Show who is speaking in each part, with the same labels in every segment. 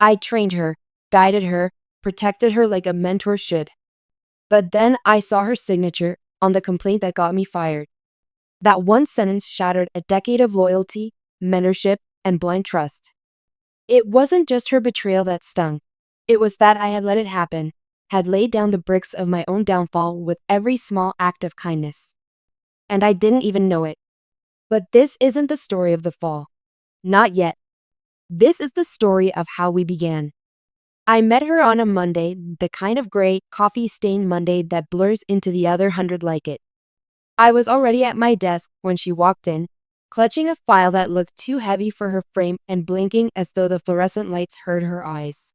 Speaker 1: I trained her, guided her, protected her like a mentor should. But then I saw her signature on the complaint that got me fired. That one sentence shattered a decade of loyalty, mentorship, and blind trust. It wasn't just her betrayal that stung. It was that I had let it happen, had laid down the bricks of my own downfall with every small act of kindness. And I didn't even know it. But this isn't the story of the fall. Not yet. This is the story of how we began. I met her on a Monday, the kind of gray, coffee-stained Monday that blurs into the other 100 like it. I was already at my desk when she walked in, clutching a file that looked too heavy for her frame and blinking as though the fluorescent lights hurt her eyes.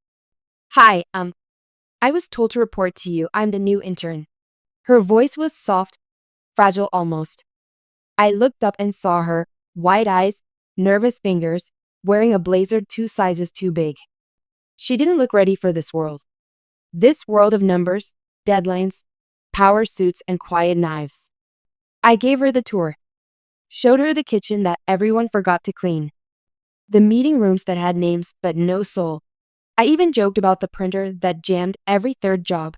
Speaker 1: Hi, I was told to report to you. I'm the new intern. Her voice was soft, fragile almost. I looked up and saw her, wide eyes, nervous fingers, wearing a blazer 2 sizes too big. She didn't look ready for this world. This world of numbers, deadlines, power suits, and quiet knives. I gave her the tour. Showed her the kitchen that everyone forgot to clean. The meeting rooms that had names but no soul. I even joked about the printer that jammed every third job,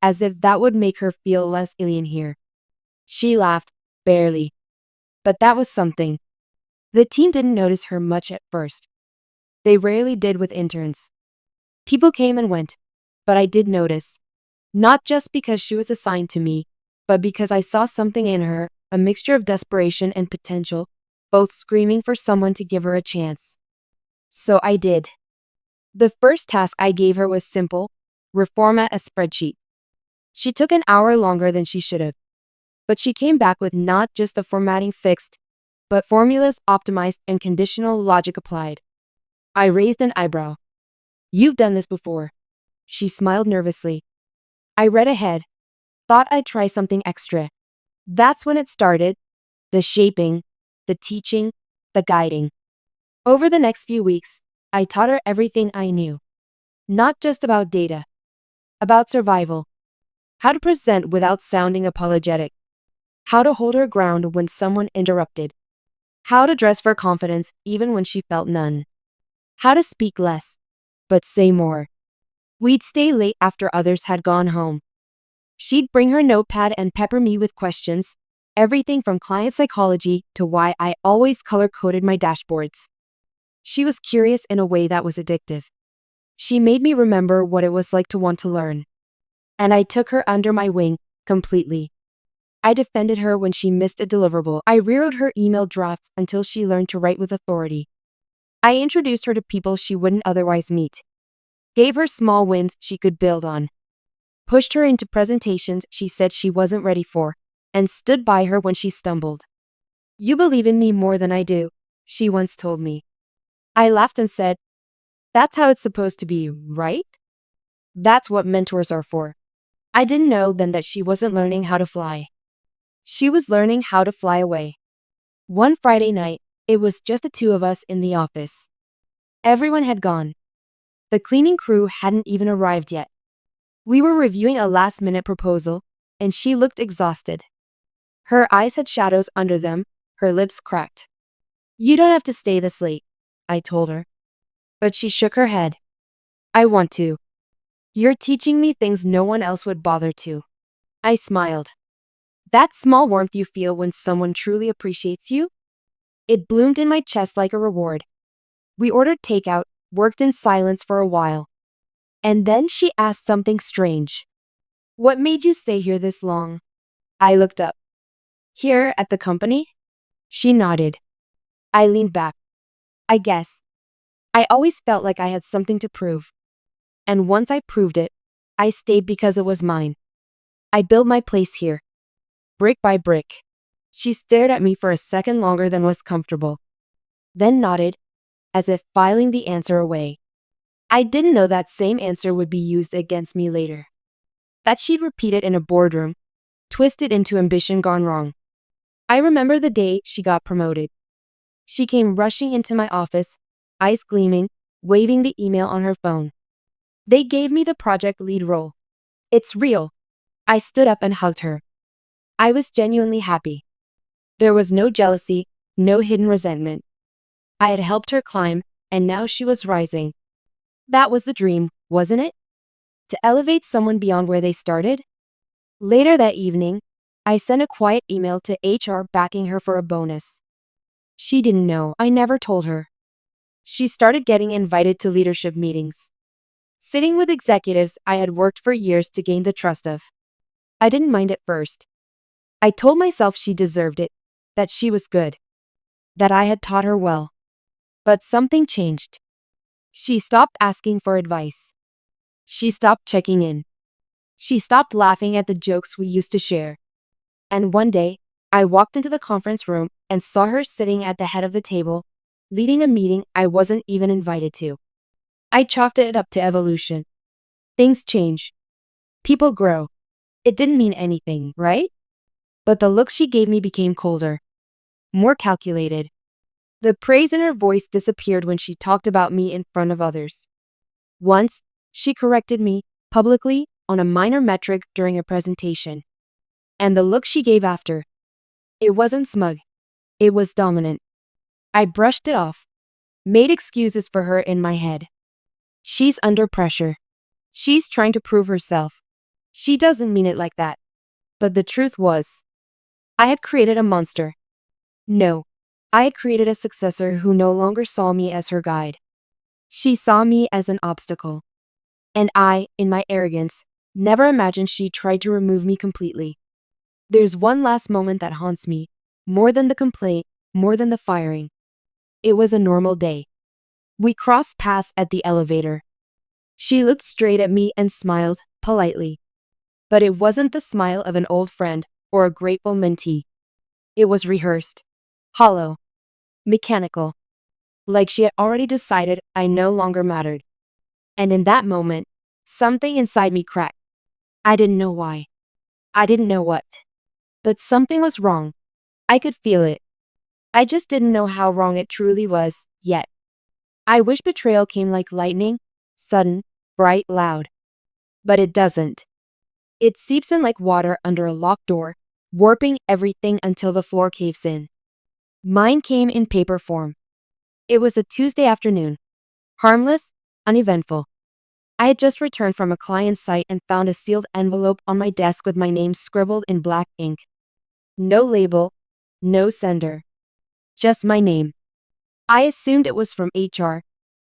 Speaker 1: as if that would make her feel less alien here. She laughed, barely. But that was something. The team didn't notice her much at first. They rarely did with interns. People came and went, but I did notice. Not just because she was assigned to me, but because I saw something in her, a mixture of desperation and potential, both screaming for someone to give her a chance. So I did. The first task I gave her was simple: reformat a spreadsheet. She took an hour longer than she should have. But she came back with not just the formatting fixed, but formulas optimized and conditional logic applied. I raised an eyebrow. You've done this before. She smiled nervously. I read ahead. Thought I'd try something extra. That's when it started. The shaping, the teaching, the guiding. Over the next few weeks, I taught her everything I knew. Not just about data. About survival. How to present without sounding apologetic. How to hold her ground when someone interrupted. How to dress for confidence even when she felt none. How to speak less, but say more. We'd stay late after others had gone home. She'd bring her notepad and pepper me with questions, everything from client psychology to why I always color-coded my dashboards. She was curious in a way that was addictive. She made me remember what it was like to want to learn. And I took her under my wing, completely. I defended her when she missed a deliverable. I rewrote her email drafts until she learned to write with authority. I introduced her to people she wouldn't otherwise meet. Gave her small wins she could build on. Pushed her into presentations she said she wasn't ready for, and stood by her when she stumbled. You believe in me more than I do, she once told me. I laughed and said, that's how it's supposed to be, right? That's what mentors are for. I didn't know then that she wasn't learning how to fly. She was learning how to fly away. One Friday night, it was just the two of us in the office. Everyone had gone. The cleaning crew hadn't even arrived yet. We were reviewing a last-minute proposal, and she looked exhausted. Her eyes had shadows under them, her lips cracked. You don't have to stay this late, I told her. But she shook her head. I want to. You're teaching me things no one else would bother to. I smiled. That small warmth you feel when someone truly appreciates you? It bloomed in my chest like a reward. We ordered takeout, worked in silence for a while. And then she asked something strange. What made you stay here this long? I looked up. Here at the company? She nodded. I leaned back. I guess. I always felt like I had something to prove. And once I proved it, I stayed because it was mine. I built my place here. Brick by brick. She stared at me for a second longer than was comfortable. Then nodded, as if filing the answer away. I didn't know that same answer would be used against me later. That she'd repeat it in a boardroom, twisted into ambition gone wrong. I remember the day she got promoted. She came rushing into my office, eyes gleaming, waving the email on her phone. They gave me the project lead role. It's real. I stood up and hugged her. I was genuinely happy. There was no jealousy, no hidden resentment. I had helped her climb, and now she was rising. That was the dream, wasn't it? To elevate someone beyond where they started? Later that evening, I sent a quiet email to HR backing her for a bonus. She didn't know. I never told her. She started getting invited to leadership meetings, sitting with executives I had worked for years to gain the trust of. I didn't mind at first. I told myself she deserved it, that she was good, that I had taught her well. But something changed. She stopped asking for advice. She stopped checking in. She stopped laughing at the jokes we used to share. And one day, I walked into the conference room and saw her sitting at the head of the table, leading a meeting I wasn't even invited to. I chalked it up to evolution. Things change. People grow. It didn't mean anything, right? But the look she gave me became colder, more calculated. The praise in her voice disappeared when she talked about me in front of others. Once, she corrected me, publicly, on a minor metric during a presentation. And the look she gave after, it wasn't smug. It was dominant. I brushed it off, made excuses for her in my head. She's under pressure. She's trying to prove herself. She doesn't mean it like that. But the truth was, I had created a monster. No, I had created a successor who no longer saw me as her guide. She saw me as an obstacle. And I, in my arrogance, never imagined she tried to remove me completely. There's one last moment that haunts me, more than the complaint, more than the firing. It was a normal day. We crossed paths at the elevator. She looked straight at me and smiled, politely. But it wasn't the smile of an old friend or a grateful mentee. It was rehearsed, hollow, mechanical, like she had already decided I no longer mattered. And in that moment, something inside me cracked. I didn't know why. I didn't know what. But something was wrong. I could feel it. I just didn't know how wrong it truly was, yet. I wish betrayal came like lightning, sudden, bright, loud. But it doesn't. It seeps in like water under a locked door, warping everything until the floor caves in. Mine came in paper form. It was a Tuesday afternoon. Harmless, uneventful. I had just returned from a client site and found a sealed envelope on my desk with my name scribbled in black ink. No label, no sender. Just my name. I assumed it was from HR,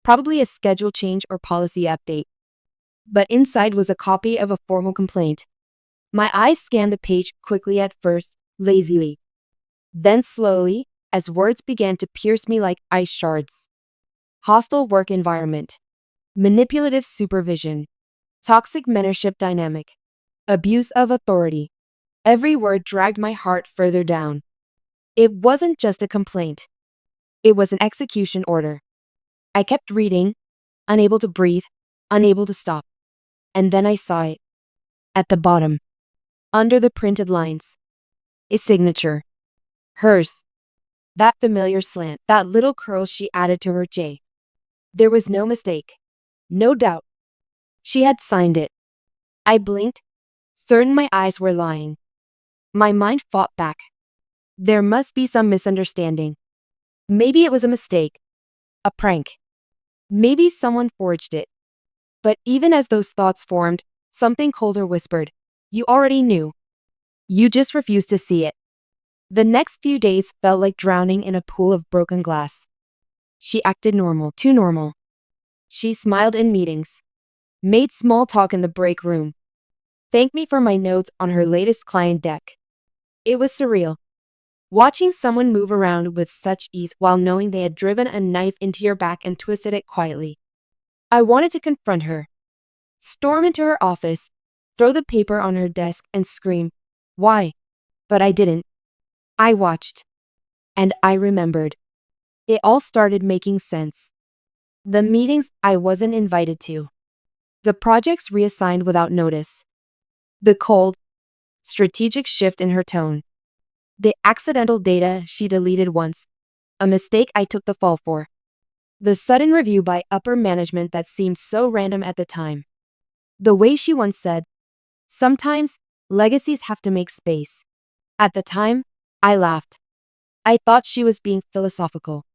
Speaker 1: probably a schedule change or policy update. But inside was a copy of a formal complaint. My eyes scanned the page quickly at first, lazily. Then slowly, as words began to pierce me like ice shards. Hostile work environment. Manipulative supervision. Toxic mentorship dynamic. Abuse of authority. Every word dragged my heart further down. It wasn't just a complaint. It was an execution order. I kept reading, unable to breathe, unable to stop. And then I saw it. At the bottom. Under the printed lines. A signature. Hers. That familiar slant, that little curl she added to her J. There was no mistake. No doubt. She had signed it. I blinked, certain my eyes were lying. My mind fought back. There must be some misunderstanding. Maybe it was a mistake. A prank. Maybe someone forged it. But even as those thoughts formed, something colder whispered, "You already knew. You just refused to see it." The next few days felt like drowning in a pool of broken glass. She acted normal, too normal. She smiled in meetings, made small talk in the break room, thanked me for my notes on her latest client deck. It was surreal. Watching someone move around with such ease while knowing they had driven a knife into your back and twisted it quietly. I wanted to confront her, storm into her office, throw the paper on her desk and scream, "Why?" But I didn't. I watched. And I remembered. It all started making sense. The meetings I wasn't invited to. The projects reassigned without notice. The cold, strategic shift in her tone. The accidental data she deleted once. A mistake I took the fall for. The sudden review by upper management that seemed so random at the time. The way she once said, "Sometimes, legacies have to make space." At the time, I laughed. I thought she was being philosophical.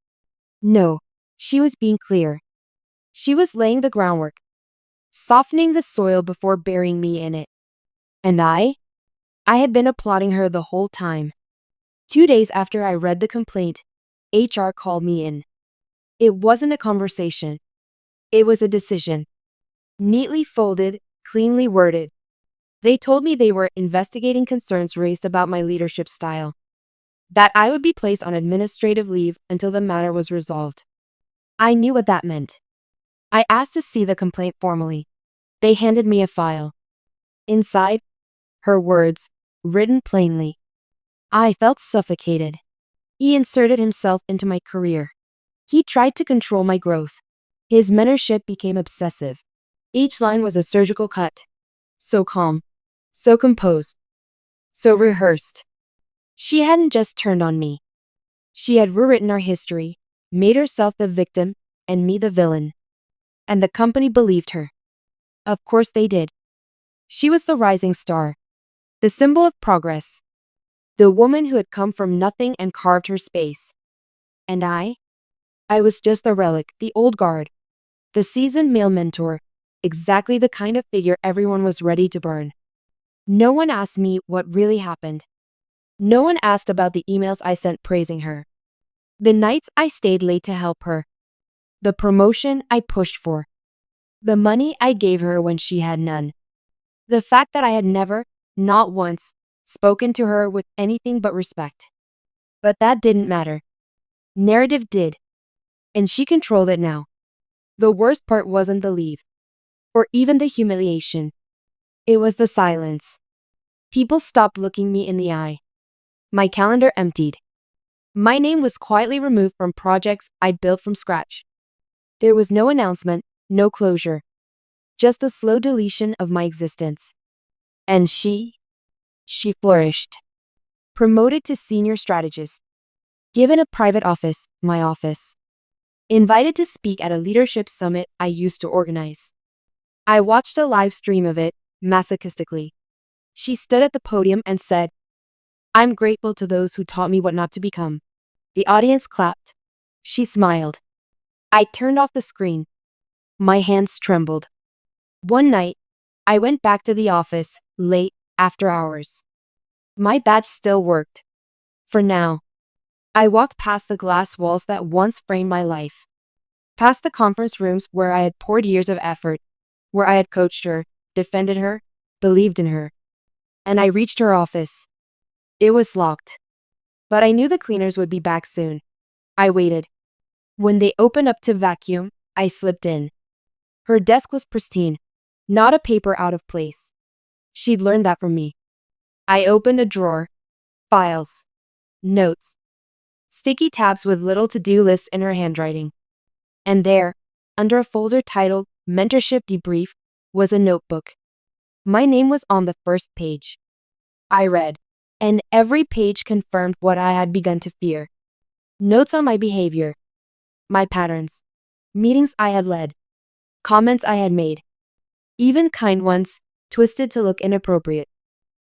Speaker 1: No, she was being clear. She was laying the groundwork, softening the soil before burying me in it. And I had been applauding her the whole time. 2 days after I read the complaint, HR called me in. It wasn't a conversation. It was a decision. Neatly folded, cleanly worded. They told me they were investigating concerns raised about my leadership style, that I would be placed on administrative leave until the matter was resolved. I knew what that meant. I asked to see the complaint formally. They handed me a file. Inside, her words, written plainly. I felt suffocated. He inserted himself into my career. He tried to control my growth. His mentorship became obsessive. Each line was a surgical cut. So calm, so composed, so rehearsed. She hadn't just turned on me. She had rewritten our history, made herself the victim, and me the villain. And the company believed her. Of course they did. She was the rising star, the symbol of progress, the woman who had come from nothing and carved her space. And I was just the relic, the old guard, the seasoned male mentor, exactly the kind of figure everyone was ready to burn. No one asked me what really happened. No one asked about the emails I sent praising her, the nights I stayed late to help her, the promotion I pushed for, the money I gave her when she had none, the fact that I had never, not once, spoken to her with anything but respect. But that didn't matter. Narrative did, and she controlled it now. The worst part wasn't the leave, or even the humiliation. It was the silence. People stopped looking me in the eye. My calendar emptied. My name was quietly removed from projects I'd built from scratch. There was no announcement, no closure, just the slow deletion of my existence. And she flourished. Promoted to senior strategist. Given a private office, my office. Invited to speak at a leadership summit I used to organize. I watched a live stream of it, masochistically. She stood at the podium and said, "I'm grateful to those who taught me what not to become." The audience clapped. She smiled. I turned off the screen. My hands trembled. One night, I went back to the office, late, after hours. My badge still worked. For now. I walked past the glass walls that once framed my life. Past the conference rooms where I had poured years of effort, where I had coached her, defended her, believed in her. And I reached her office. It was locked. But I knew the cleaners would be back soon. I waited. When they opened up to vacuum, I slipped in. Her desk was pristine, not a paper out of place. She'd learned that from me. I opened a drawer. Files. Notes. Sticky tabs with little to-do lists in her handwriting. And there, under a folder titled Mentorship Debrief, was a notebook. My name was on the first page. I read, and every page confirmed what I had begun to fear. Notes on my behavior, my patterns, meetings I had led, comments I had made, even kind ones, twisted to look inappropriate.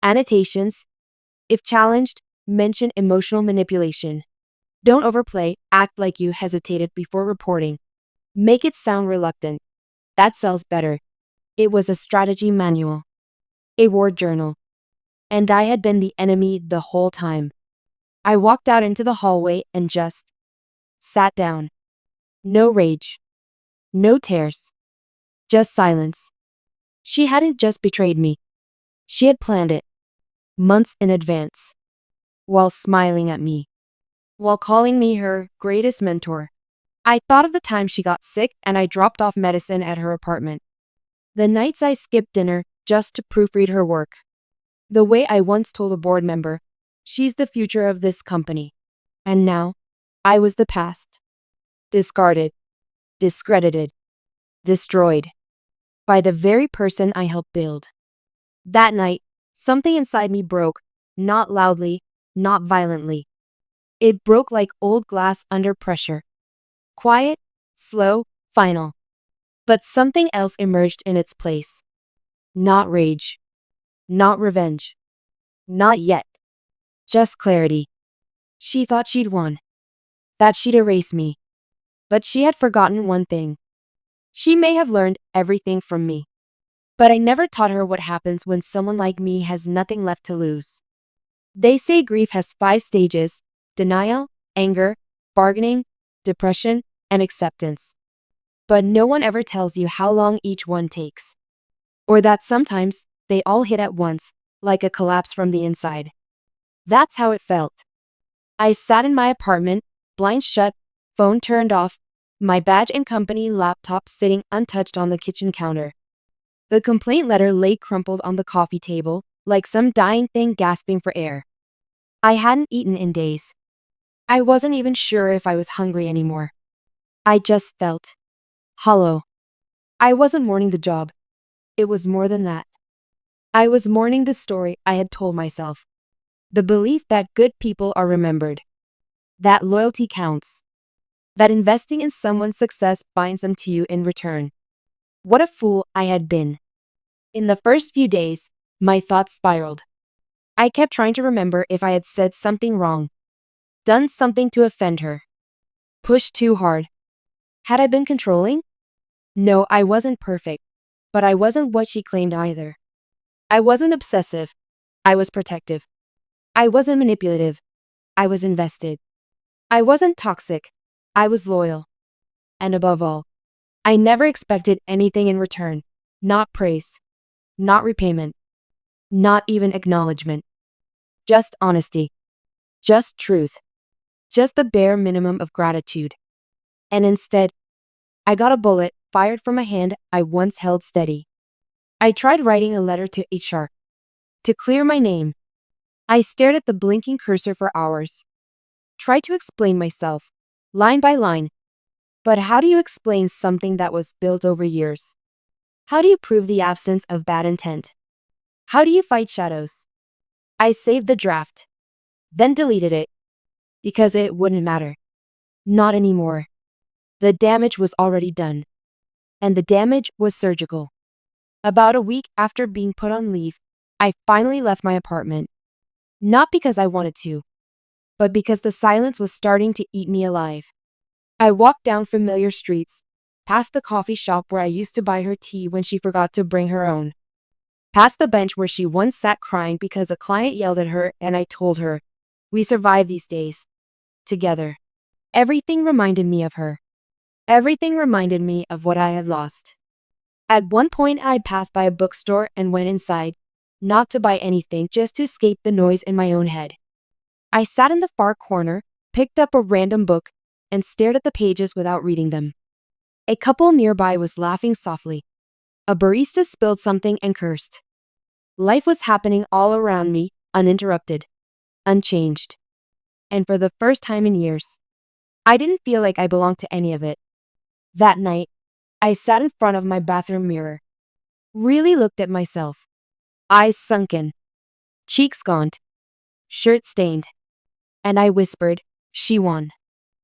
Speaker 1: Annotations, if challenged, mention emotional manipulation. Don't overplay, act like you hesitated before reporting. Make it sound reluctant. That sells better. It was a strategy manual, a word journal. And I had been the enemy the whole time. I walked out into the hallway and just sat down. No rage. No tears. Just silence. She hadn't just betrayed me. She had planned it. Months in advance. While smiling at me. While calling me her greatest mentor. I thought of the time she got sick and I dropped off medicine at her apartment. The nights I skipped dinner just to proofread her work. The way I once told a board member, "She's the future of this company." And now, I was the past. Discarded, discredited, destroyed. By the very person I helped build. That night, something inside me broke, not loudly, not violently. It broke like old glass under pressure. Quiet, slow, final. But something else emerged in its place. Not rage. Not revenge. Not yet. Just clarity. She thought she'd won. That she'd erase me. But she had forgotten one thing. She may have learned everything from me, but I never taught her what happens when someone like me has nothing left to lose. They say grief has 5 stages: denial, anger, bargaining, depression, and acceptance. But no one ever tells you how long each one takes. Or that sometimes they all hit at once, like a collapse from the inside. That's how it felt. I sat in my apartment, blinds shut, phone turned off, my badge and company laptop sitting untouched on the kitchen counter. The complaint letter lay crumpled on the coffee table, like some dying thing gasping for air. I hadn't eaten in days. I wasn't even sure if I was hungry anymore. I just felt hollow. I wasn't mourning the job. It was more than that. I was mourning the story I had told myself. The belief that good people are remembered. That loyalty counts. That investing in someone's success binds them to you in return. What a fool I had been. In the first few days, my thoughts spiraled. I kept trying to remember if I had said something wrong, done something to offend her, pushed too hard. Had I been controlling? No, I wasn't perfect, but I wasn't what she claimed either. I wasn't obsessive. I was protective. I wasn't manipulative. I was invested. I wasn't toxic. I was loyal. And above all, I never expected anything in return. Not praise. Not repayment. Not even acknowledgement. Just honesty. Just truth. Just the bare minimum of gratitude. And instead, I got a bullet fired from a hand I once held steady. I tried writing a letter to HR to clear my name. I stared at the blinking cursor for hours. Tried to explain myself, line by line. But how do you explain something that was built over years? How do you prove the absence of bad intent? How do you fight shadows? I saved the draft, then deleted it, because it wouldn't matter. Not anymore. The damage was already done. And the damage was surgical. About a week after being put on leave, I finally left my apartment. Not because I wanted to, but because the silence was starting to eat me alive. I walked down familiar streets, past the coffee shop where I used to buy her tea when she forgot to bring her own, past the bench where she once sat crying because a client yelled at her and I told her, "We survive these days. Together." Everything reminded me of her. Everything reminded me of what I had lost. At one point, I passed by a bookstore and went inside, not to buy anything, just to escape the noise in my own head. I sat in the far corner, picked up a random book, and stared at the pages without reading them. A couple nearby was laughing softly. A barista spilled something and cursed. Life was happening all around me, uninterrupted, unchanged. And for the first time in years, I didn't feel like I belonged to any of it. That night, I sat in front of my bathroom mirror, really looked at myself, eyes sunken, cheeks gaunt, shirt stained, and I whispered, "She won."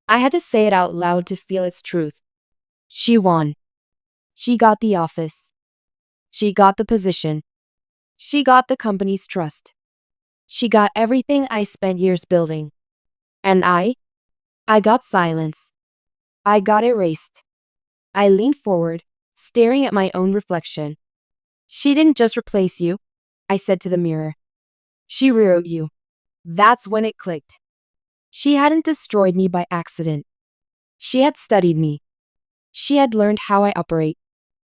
Speaker 1: I had to say it out loud to feel its truth. She won. She got the office. She got the position. She got the company's trust. She got everything I spent years building. And I got silence. I got erased. I leaned forward, staring at my own reflection. "She didn't just replace you," I said to the mirror. "She rewrote you." That's when it clicked. She hadn't destroyed me by accident. She had studied me. She had learned how I operate.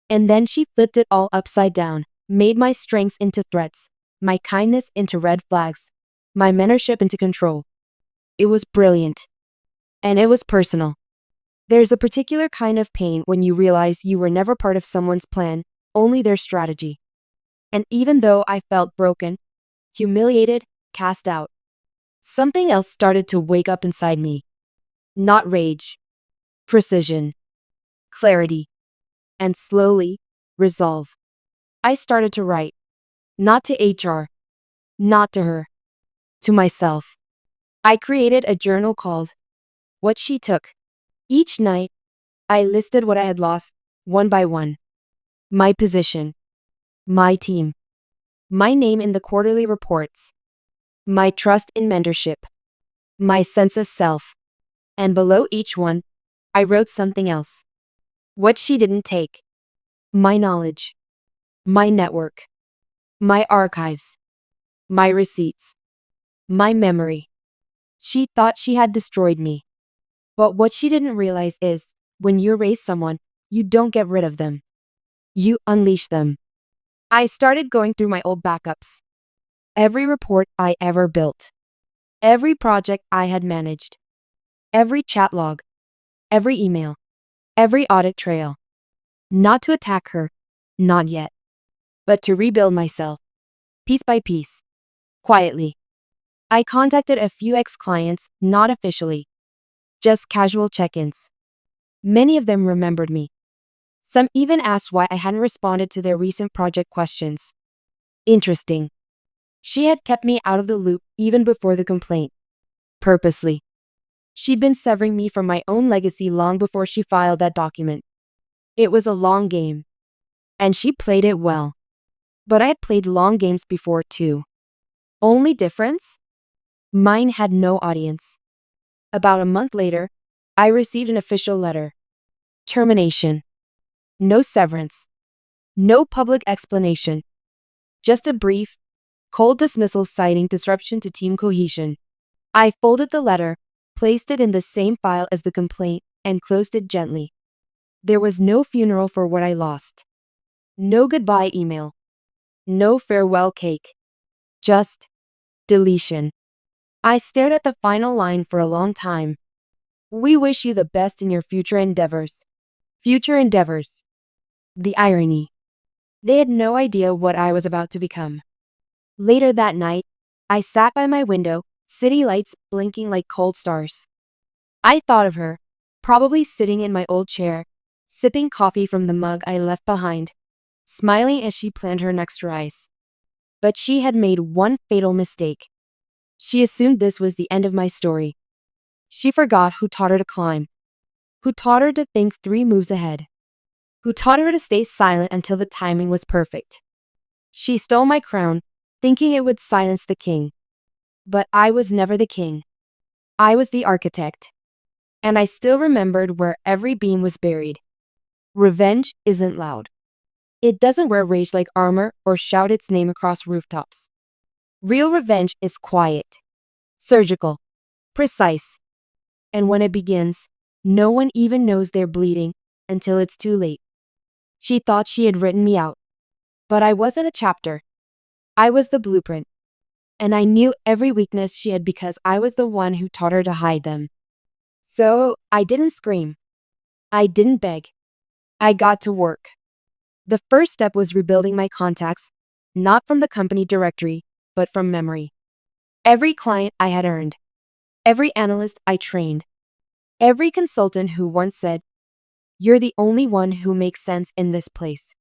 Speaker 1: And then she flipped it all upside down, made my strengths into threats, my kindness into red flags, my mentorship into control. It was brilliant. And it was personal. There's a particular kind of pain when you realize you were never part of someone's plan, only their strategy. And even though I felt broken, humiliated, cast out, something else started to wake up inside me. Not rage, precision, clarity, and slowly, resolve. I started to write. Not to HR, not to her, to myself. I created a journal called What She Took. Each night, I listed what I had lost, one by one. My position, my team, my name in the quarterly reports, my trust in mentorship, my sense of self. And below each one, I wrote something else. What she didn't take: my knowledge, my network, my archives, my receipts, my memory. She thought she had destroyed me. But what she didn't realize is, when you erase someone, you don't get rid of them. You unleash them. I started going through my old backups. Every report I ever built. Every project I had managed. Every chat log. Every email. Every audit trail. Not to attack her. Not yet. But to rebuild myself. Piece by piece. Quietly. I contacted a few ex-clients, not officially. Just casual check-ins. Many of them remembered me. Some even asked why I hadn't responded to their recent project questions. Interesting. She had kept me out of the loop even before the complaint. Purposely. She'd been severing me from my own legacy long before she filed that document. It was a long game. And she played it well. But I had played long games before too. Only difference? Mine had no audience. About a month later, I received an official letter. Termination. No severance. No public explanation. Just a brief, cold dismissal citing disruption to team cohesion. I folded the letter, placed it in the same file as the complaint, and closed it gently. There was no funeral for what I lost. No goodbye email. No farewell cake. Just deletion. I stared at the final line for a long time. We wish you the best in your future endeavors. Future endeavors. The irony. They had no idea what I was about to become. Later that night, I sat by my window, city lights blinking like cold stars. I thought of her, probably sitting in my old chair, sipping coffee from the mug I left behind, smiling as she planned her next rise. But she had made one fatal mistake. She assumed this was the end of my story. She forgot who taught her to climb, who taught her to think 3 moves ahead, who taught her to stay silent until the timing was perfect. She stole my crown, thinking it would silence the king. But I was never the king. I was the architect. And I still remembered where every beam was buried. Revenge isn't loud. It doesn't wear rage like armor or shout its name across rooftops. Real revenge is quiet, surgical, precise. And when it begins, no one even knows they're bleeding until it's too late. She thought she had written me out. But I wasn't a chapter. I was the blueprint. And I knew every weakness she had because I was the one who taught her to hide them. So I didn't scream. I didn't beg. I got to work. The first step was rebuilding my contacts, not from the company directory, but from memory. Every client I had earned. Every analyst I trained. Every consultant who once said, "You're the only one who makes sense in this place."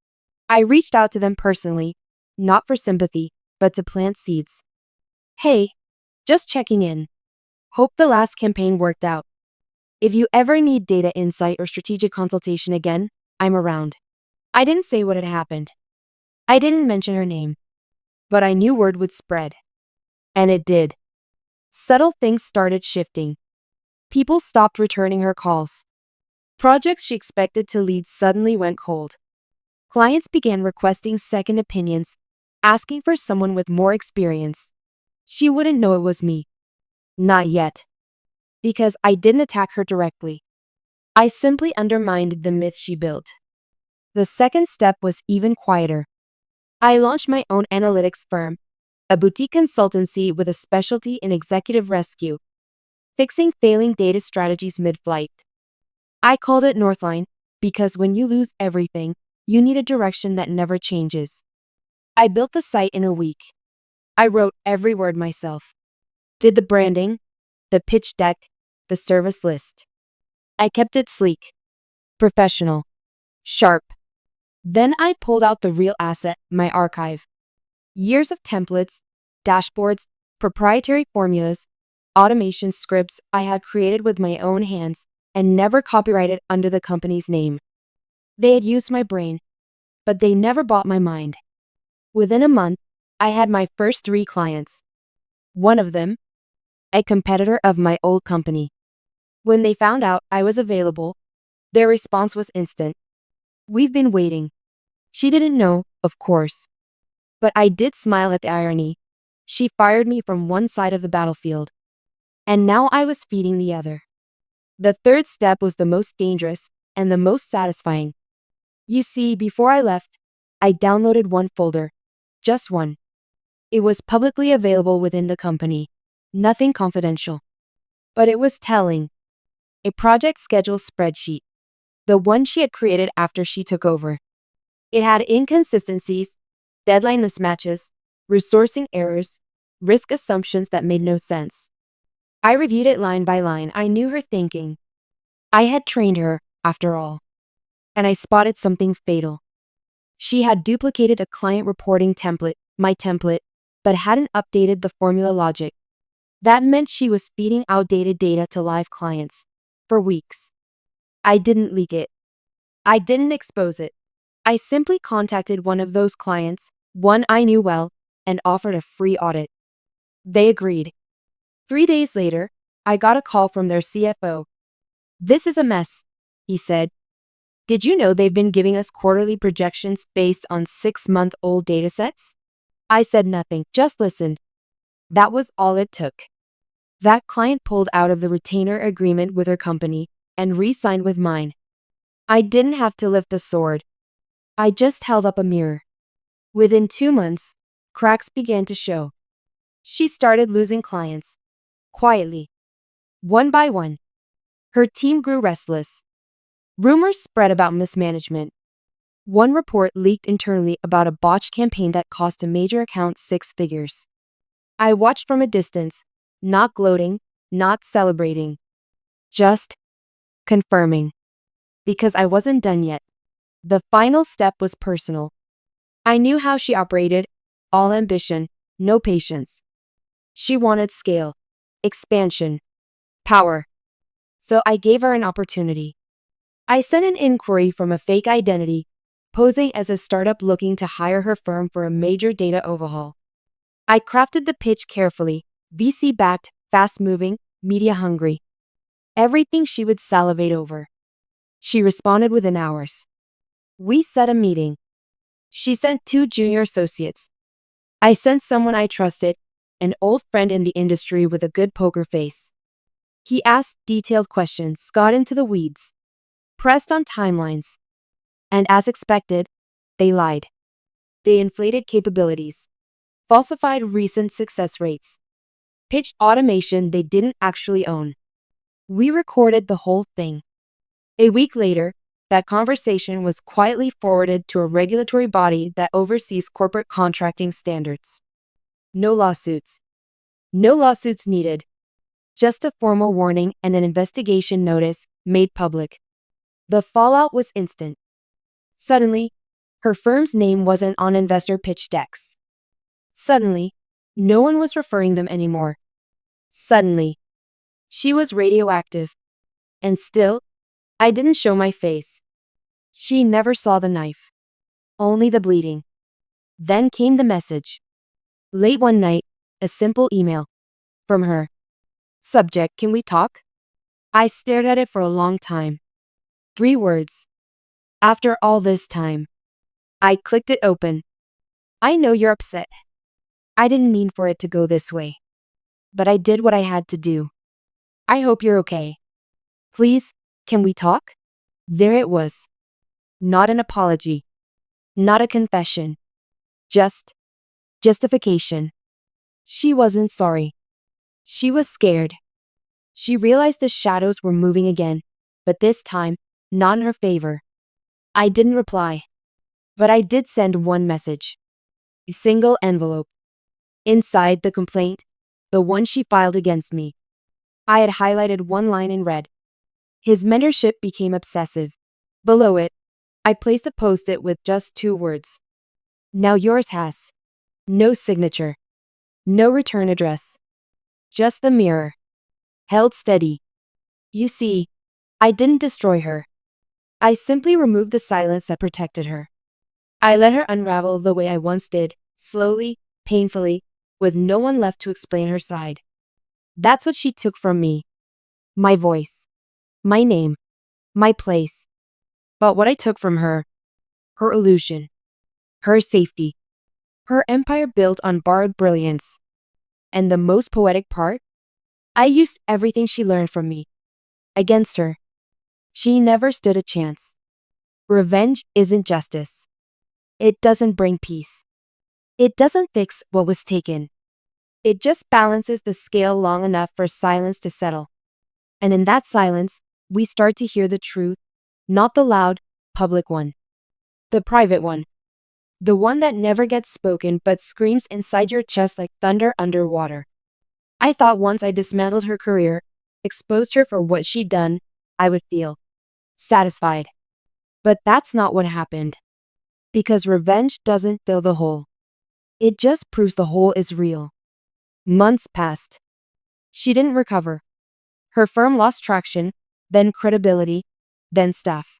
Speaker 1: I reached out to them personally, not for sympathy, but to plant seeds. "Hey, just checking in. Hope the last campaign worked out. If you ever need data insight or strategic consultation again, I'm around." I didn't say what had happened. I didn't mention her name. But I knew word would spread. And it did. Subtle things started shifting. People stopped returning her calls. Projects she expected to lead suddenly went cold. Clients began requesting second opinions, asking for someone with more experience. She wouldn't know it was me. Not yet. Because I didn't attack her directly. I simply undermined the myth she built. The second step was even quieter. I launched my own analytics firm, a boutique consultancy with a specialty in executive rescue, fixing failing data strategies mid-flight. I called it Northline because when you lose everything, you need a direction that never changes. I built the site in a week. I wrote every word myself. Did the branding, the pitch deck, the service list. I kept it sleek, professional, sharp. Then I pulled out the real asset, my archive. Years of templates, dashboards, proprietary formulas, automation scripts I had created with my own hands and never copyrighted under the company's name. They had used my brain, but they never bought my mind. Within a month, I had my first 3 clients. One of them, a competitor of my old company. When they found out I was available, their response was instant. We've been waiting. She didn't know, of course. But I did smile at the irony. She fired me from one side of the battlefield, and now I was feeding the other. The third step was the most dangerous and the most satisfying. You see, before I left, I downloaded one folder. Just one. It was publicly available within the company. Nothing confidential. But it was telling. A project schedule spreadsheet. The one she had created after she took over. It had inconsistencies, deadline mismatches, resourcing errors, risk assumptions that made no sense. I reviewed it line by line. I knew her thinking. I had trained her, after all. And I spotted something fatal. She had duplicated a client reporting template, my template, but hadn't updated the formula logic. That meant she was feeding outdated data to live clients. For weeks. I didn't leak it. I didn't expose it. I simply contacted one of those clients, one I knew well, and offered a free audit. They agreed. 3 days later, I got a call from their CFO. "This is a mess," he said. "Did you know they've been giving us quarterly projections based on 6-month-old datasets?" I said nothing, just listened. That was all it took. That client pulled out of the retainer agreement with her company and re-signed with mine. I didn't have to lift a sword. I just held up a mirror. Within 2 months, cracks began to show. She started losing clients. Quietly. One by one. Her team grew restless. Rumors spread about mismanagement. One report leaked internally about a botched campaign that cost a major account 6 figures. I watched from a distance, not gloating, not celebrating. Just confirming. Because I wasn't done yet. The final step was personal. I knew how she operated, all ambition, no patience. She wanted scale, expansion, power. So I gave her an opportunity. I sent an inquiry from a fake identity, posing as a startup looking to hire her firm for a major data overhaul. I crafted the pitch carefully, VC-backed, fast-moving, media-hungry. Everything she would salivate over. She responded within hours. We set a meeting. She sent 2 junior associates. I sent someone I trusted, an old friend in the industry with a good poker face. He asked detailed questions, got into the weeds, pressed on timelines. And as expected, they lied. They inflated capabilities, falsified recent success rates, pitched automation they didn't actually own. We recorded the whole thing. A week later, that conversation was quietly forwarded to a regulatory body that oversees corporate contracting standards. No lawsuits. No lawsuits needed. Just a formal warning and an investigation notice made public. The fallout was instant. Suddenly, her firm's name wasn't on investor pitch decks. Suddenly, no one was referring them anymore. Suddenly, she was radioactive. And still, I didn't show my face. She never saw the knife. Only the bleeding. Then came the message. Late one night, a simple email. From her. Subject, "Can we talk?" I stared at it for a long time. 3 words. After all this time. I clicked it open. "I know you're upset. I didn't mean for it to go this way. But I did what I had to do. I hope you're okay. Please, can we talk?" There it was. Not an apology. Not a confession. Just justification. She wasn't sorry. She was scared. She realized the shadows were moving again, but this time, not in her favor. I didn't reply. But I did send one message. A single envelope. Inside the complaint, the one she filed against me. I had highlighted one line in red. His mentorship became obsessive. Below it, I placed a post-it with just 2 words. Now yours has. No signature. No return address. Just the mirror. Held steady. You see, I didn't destroy her. I simply removed the silence that protected her. I let her unravel the way I once did, slowly, painfully, with no one left to explain her side. That's what she took from me. My voice. My name. My place. But what I took from her her illusion, her safety, her empire built on borrowed brilliance. And the most poetic part? I used everything she learned from me against her. She never stood a chance. Revenge isn't justice. It doesn't bring peace. It doesn't fix what was taken. It just balances the scale long enough for silence to settle. And in that silence, we start to hear the truth, not the loud, public one, the private one, the one that never gets spoken but screams inside your chest like thunder underwater. I thought once I dismantled her career, exposed her for what she'd done, I would feel satisfied. But that's not what happened. Because revenge doesn't fill the hole. It just proves the hole is real. Months passed. She didn't recover. Her firm lost traction, then credibility, then staff.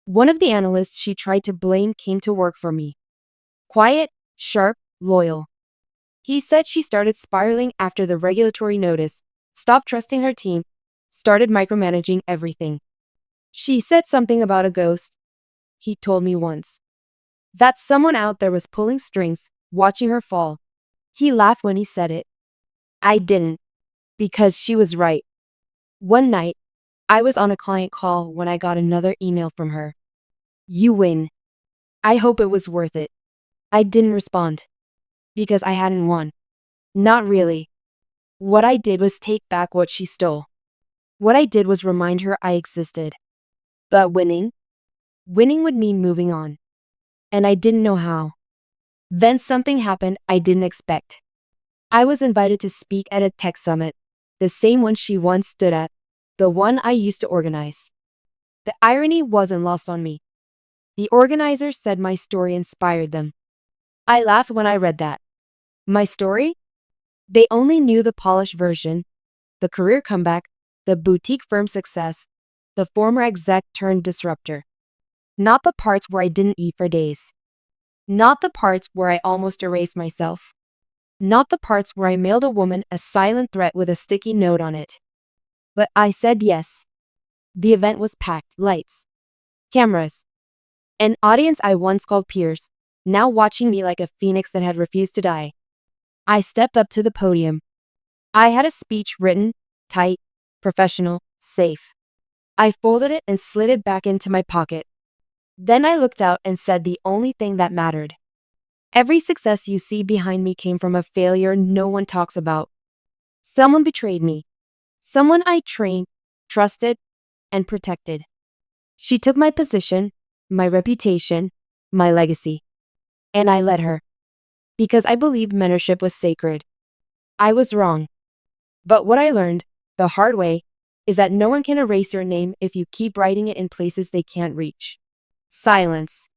Speaker 1: One of the analysts she tried to blame came to work for me. Quiet, sharp, loyal. He said she started spiraling after the regulatory notice, stopped trusting her team, started micromanaging everything. She said something about a ghost, he told me once. That someone out there was pulling strings, watching her fall. He laughed when he said it. I didn't, because she was right. One night, I was on a client call when I got another email from her. You win. I hope it was worth it. I didn't respond. Because I hadn't won. Not really. What I did was take back what she stole. What I did was remind her I existed. But winning would mean moving on. And I didn't know how. Then something happened I didn't expect. I was invited to speak at a tech summit, the same one she once stood at, the one I used to organize. The irony wasn't lost on me. The organizers said my story inspired them. I laughed when I read that. My story? They only knew the polished version, the career comeback, the boutique firm success, the former exec turned disruptor. Not the parts where I didn't eat for days. Not the parts where I almost erased myself. Not the parts where I mailed a woman a silent threat with a sticky note on it. But I said yes. The event was packed, lights, cameras, an audience I once called peers, now watching me like a phoenix that had refused to die. I stepped up to the podium. I had a speech written, tight, professional, safe. I folded it and slid it back into my pocket. Then I looked out and said the only thing that mattered. Every success you see behind me came from a failure no one talks about. Someone betrayed me. Someone I trained, trusted, and protected. She took my position, my reputation, my legacy. And I let her. Because I believed mentorship was sacred. I was wrong. But what I learned, the hard way, is that no one can erase your name if you keep writing it in places they can't reach. Silence.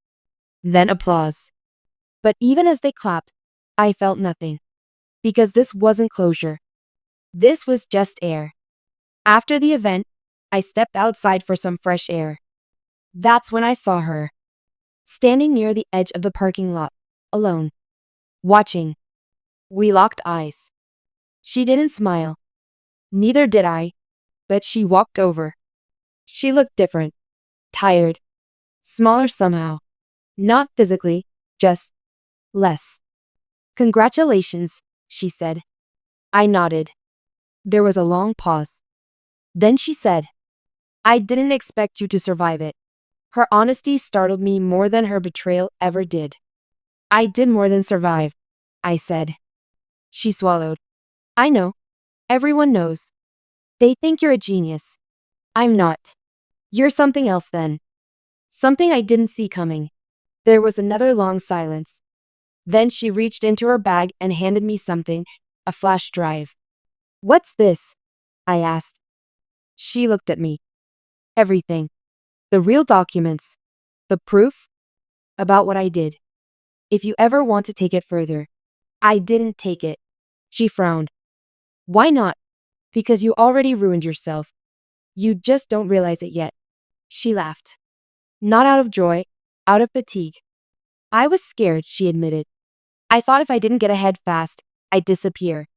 Speaker 1: Then applause. But even as they clapped, I felt nothing. Because this wasn't closure. This was just air. After the event, I stepped outside for some fresh air. That's when I saw her. Standing near the edge of the parking lot, alone. Watching. We locked eyes. She didn't smile. Neither did I. But she walked over. She looked different. Tired. Smaller somehow. Not physically, just less. Congratulations, she said. I nodded. There was a long pause. Then she said, I didn't expect you to survive it. Her honesty startled me more than her betrayal ever did. I did more than survive, I said. She swallowed. I know. Everyone knows. They think you're a genius. I'm not. You're something else then. Something I didn't see coming. There was another long silence. Then she reached into her bag and handed me something, a flash drive. What's this? I asked. She looked at me. Everything. The real documents. The proof. About what I did. If you ever want to take it further. I didn't take it. She frowned. Why not? Because you already ruined yourself. You just don't realize it yet. She laughed. Not out of joy, out of fatigue. I was scared, she admitted. I thought if I didn't get ahead fast, I'd disappear.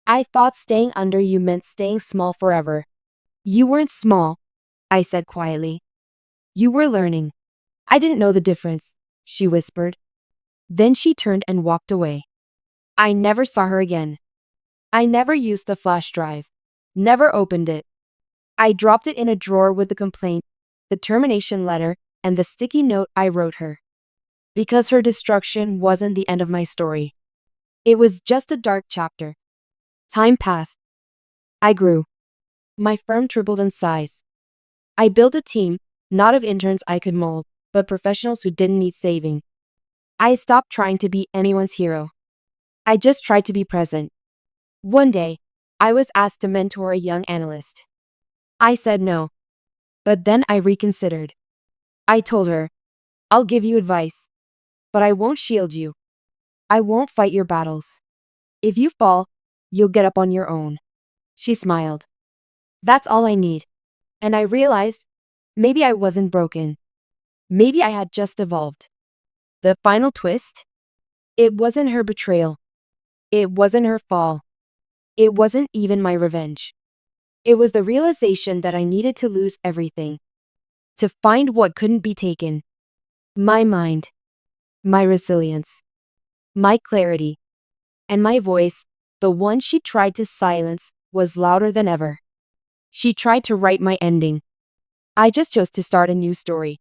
Speaker 1: I thought staying under you meant staying small forever. You weren't small, I said quietly. You were learning. I didn't know the difference, she whispered. Then she turned and walked away. I never saw her again. I never used the flash drive. Never opened it. I dropped it in a drawer with the complaint, the termination letter, and the sticky note I wrote her. Because her destruction wasn't the end of my story. It was just a dark chapter. Time passed. I grew. My firm tripled in size. I built a team, not of interns I could mold, but professionals who didn't need saving. I stopped trying to be anyone's hero. I just tried to be present. One day, I was asked to mentor a young analyst. I said no. But then I reconsidered. I told her, I'll give you advice, but I won't shield you. I won't fight your battles. If you fall, you'll get up on your own. She smiled. That's all I need. And I realized, maybe I wasn't broken. Maybe I had just evolved. The final twist? It wasn't her betrayal. It wasn't her fall. It wasn't even my revenge. It was the realization that I needed to lose everything. To find what couldn't be taken. My mind. My resilience. My clarity. And my voice, the one she tried to silence, was louder than ever. She tried to write my ending. I just chose to start a new story.